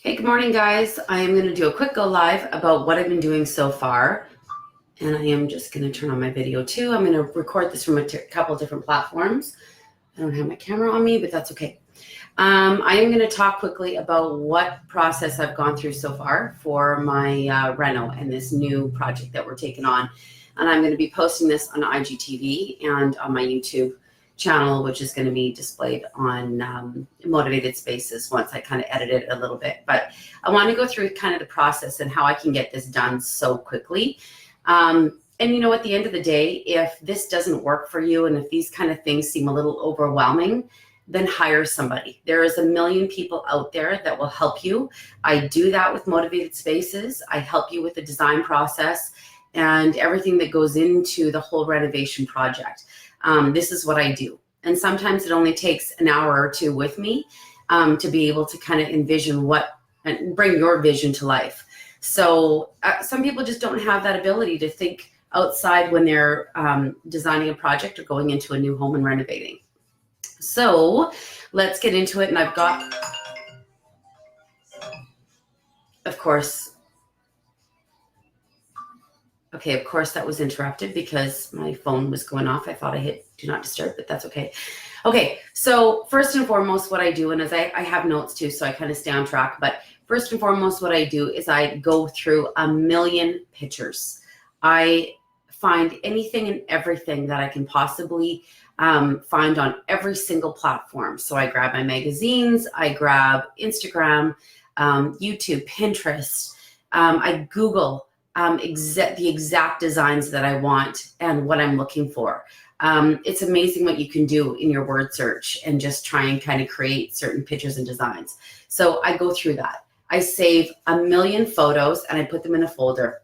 Hey, good morning, guys. I am going to do a quick go live about what I've been doing so far. And I am just going to turn on my video too. I'm going to record this from a couple different platforms. I don't have my camera on me, but that's okay. I am going to talk quickly about what process I've gone through so far for my reno and this new project that we're taking on. And I'm going to be posting this on IGTV and on my YouTube channel, which is going to be displayed on Motivated Spaces once I kind of edit it a little bit. But I want to go through kind of the process and how I can get this done so quickly. And you know, at the end of the day, if this doesn't work for you and if these kind of things seem a little overwhelming, then hire somebody. There is a million people out there that will help you. I do that with Motivated Spaces. I help you with the design process and everything that goes into the whole renovation project. This is what I do. And sometimes it only takes an hour or two with me to be able to kind of envision what and bring your vision to life. So some people just don't have that ability to think outside when they're designing a project or going into a new home and renovating. So let's get into it. And I've got, of course, that was interrupted because my phone was going off. I thought I hit do not disturb, but that's okay. Okay, so first and foremost, what I do, and as I have notes too, so I kind of stay on track, but first and foremost, what I do is I go through a million pictures. I find anything and everything that I can possibly find on every single platform. So I grab my magazines, I grab Instagram, YouTube, Pinterest, I Google the exact designs that I want and what I'm looking for. It's amazing what you can do in your word search and just try and kind of create certain pictures and designs. So I go through that. I save a million photos and I put them in a folder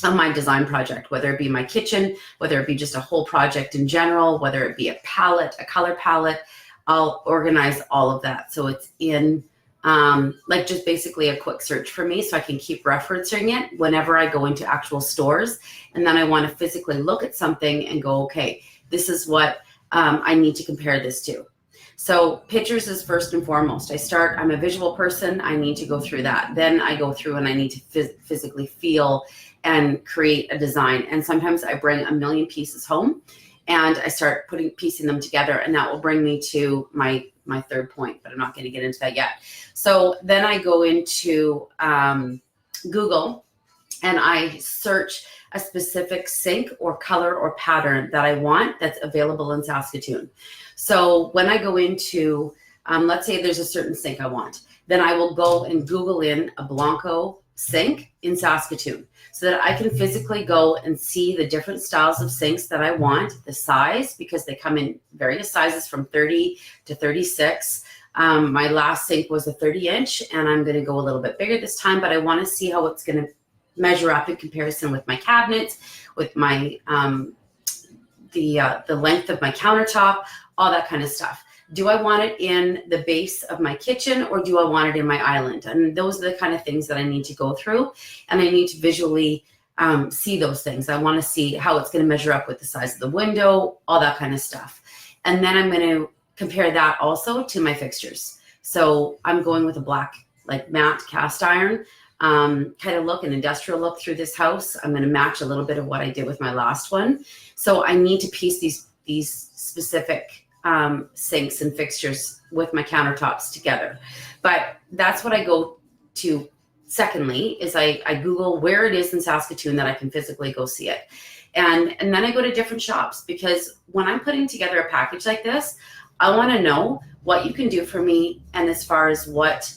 of my design project, whether it be my kitchen, whether it be just a whole project in general, whether it be a palette, a color palette. I'll organize all of that. So it's in like just basically a quick search for me so I can keep referencing it whenever I go into actual stores. And then I want to physically look at something and go, okay, this is what I need to compare this to. So pictures is first and foremost. I'm a visual person. I need to go through that. Then I go through and I need to physically feel and create a design. And sometimes I bring a million pieces home and I start piecing them together, and that will bring me to my third point, but I'm not going to get into that yet. So then I go into Google and I search a specific sink or color or pattern that I want that's available in Saskatoon. So when I go into, let's say there's a certain sink I want, then I will go and Google in a Blanco sink in Saskatoon so that I can physically go and see the different styles of sinks that I want, the size, because they come in various sizes from 30 to 36. My last sink was a 30-inch, and I'm going to go a little bit bigger this time, but I want to see how it's going to measure up in comparison with my cabinets, with my the length of my countertop, all that kind of stuff. Do I want it in the base of my kitchen or do I want it in my island? And those are the kind of things that I need to go through, and I need to visually see those things. I want to see how it's going to measure up with the size of the window, all that kind of stuff. And then I'm going to compare that also to my fixtures. So I'm going with a black, like matte cast iron kind of look, an industrial look through this house. I'm going to match a little bit of what I did with my last one. So I need to piece these specific sinks and fixtures with my countertops together. But that's what I go to. Secondly, is I Google where it is in Saskatoon that I can physically go see it. And then I go to different shops, because when I'm putting together a package like this, I want to know what you can do for me and as far as what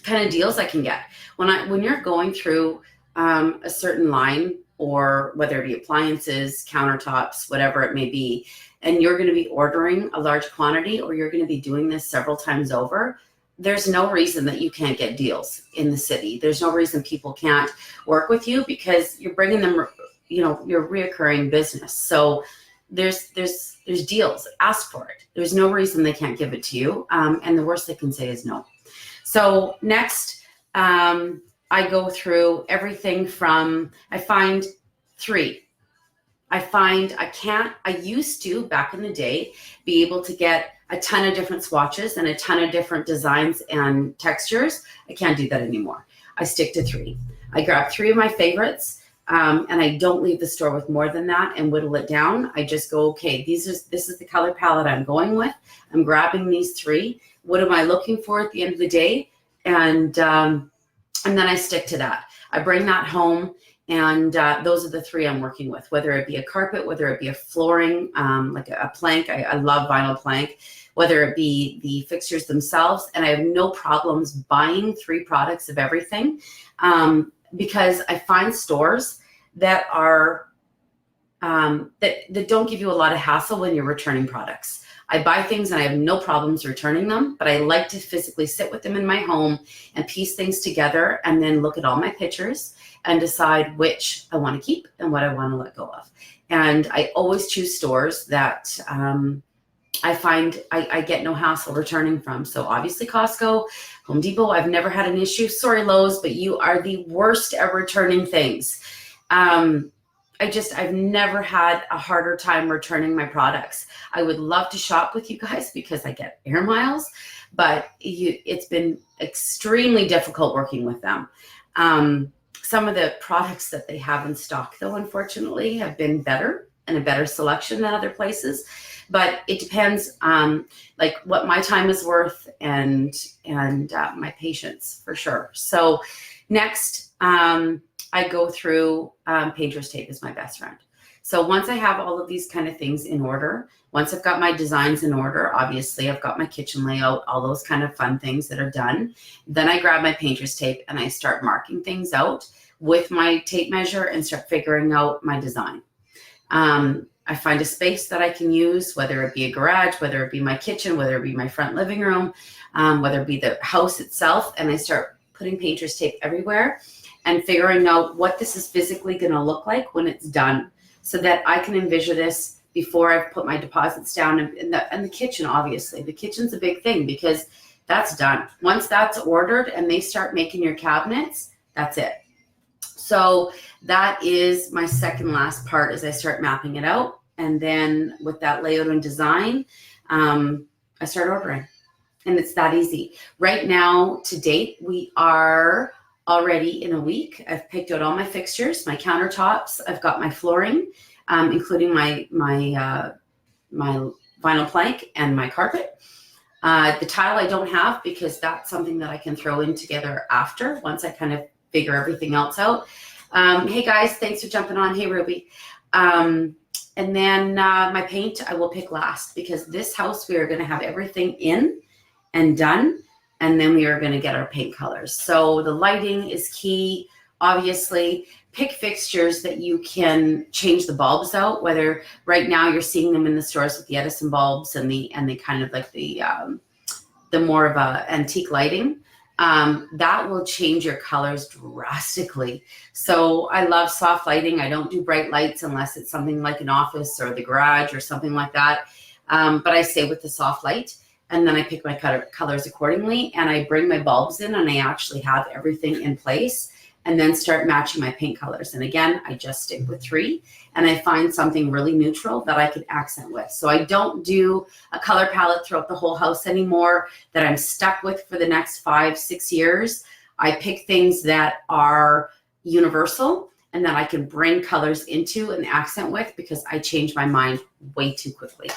kind of deals I can get. When you're going through a certain line, or whether it be appliances, countertops, whatever it may be, and you're going to be ordering a large quantity, or you're going to be doing this several times over, there's no reason that you can't get deals in the city. There's no reason people can't work with you, because you're bringing them, your reoccurring business. So there's deals. Ask for it. There's no reason they can't give it to you. And the worst they can say is no. So next, I go through everything from, I find three. I used to, back in the day, be able to get a ton of different swatches and a ton of different designs and textures. I can't do that anymore. I stick to 3. I grab 3 of my favorites, and I don't leave the store with more than that and whittle it down. I just go, okay, this is the color palette I'm going with. I'm grabbing these 3. What am I looking for at the end of the day? And then I stick to that. I bring that home, and those are the 3 I'm working with, whether it be a carpet, whether it be a flooring, like a plank. I love vinyl plank, whether it be the fixtures themselves. And I have no problems buying 3 products of everything, because I find stores that are that don't give you a lot of hassle when you're returning products. I buy things and I have no problems returning them, but I like to physically sit with them in my home and piece things together and then look at all my pictures and decide which I want to keep and what I want to let go of. And I always choose stores that I find I get no hassle returning from. So obviously Costco, Home Depot, I've never had an issue. Sorry, Lowe's, but you are the worst at returning things. I've never had a harder time returning my products. I would love to shop with you guys because I get air miles, but it's been extremely difficult working with them. Some of the products that they have in stock, though, unfortunately, have been better and a better selection than other places. But it depends, like what my time is worth and my patience for sure. So next, I go through Painter's Tape is my best friend. So once I have all of these kind of things in order, once I've got my designs in order, obviously I've got my kitchen layout, all those kind of fun things that are done, then I grab my Painter's Tape and I start marking things out with my tape measure and start figuring out my design. I find a space that I can use, whether it be a garage, whether it be my kitchen, whether it be my front living room, whether it be the house itself, and I start putting Painter's Tape everywhere and figuring out what this is physically going to look like when it's done, so that I can envision this before I've put my deposits down. And the kitchen, obviously. The kitchen's a big thing because that's done. Once that's ordered and they start making your cabinets, that's it. So that is my second last part, as I start mapping it out. And then with that layout and design, I start ordering. And it's that easy. Right now, to date, we are already in a week. I've picked out all my fixtures, my countertops. I've got my flooring, including my vinyl plank and my carpet. The tile I don't have because that's something that I can throw in together after, once I kind of figure everything else out. Hey guys, thanks for jumping on. Hey Ruby. And then my paint I will pick last, because this house we are going to have everything in and done, and then we are going to get our paint colors. So the lighting is key. Obviously, pick fixtures that you can change the bulbs out, whether right now you're seeing them in the stores with the Edison bulbs and the kind of like the more of a antique lighting. That will change your colors drastically. So I love soft lighting. I don't do bright lights unless it's something like an office or the garage or something like that. But I stay with the soft light, and then I pick my colors accordingly, and I bring my bulbs in, and I actually have everything in place, and then start matching my paint colors. And again, I just stick with 3, and I find something really neutral that I can accent with. So I don't do a color palette throughout the whole house anymore that I'm stuck with for the next 5-6 years. I pick things that are universal and that I can bring colors into and accent with, because I change my mind way too quickly.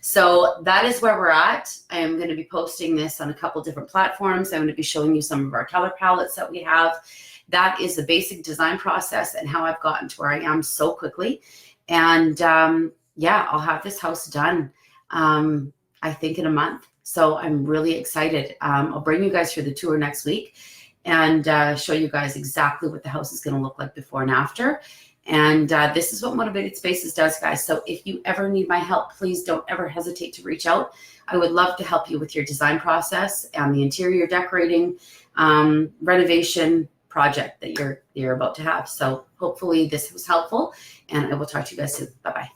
So that is where we're at. I am going to be posting this on a couple different platforms. I'm going to be showing you some of our color palettes that we have. That is the basic design process and how I've gotten to where I am so quickly. And yeah, I'll have this house done, I think in a month. So I'm really excited. I'll bring you guys through the tour next week and show you guys exactly what the house is going to look like before and after. And this is what Motivated Spaces does, guys. So if you ever need my help, please don't ever hesitate to reach out. I would love to help you with your design process and the interior decorating, renovation project that you're about to have. So hopefully this was helpful, and I will talk to you guys soon. Bye-bye.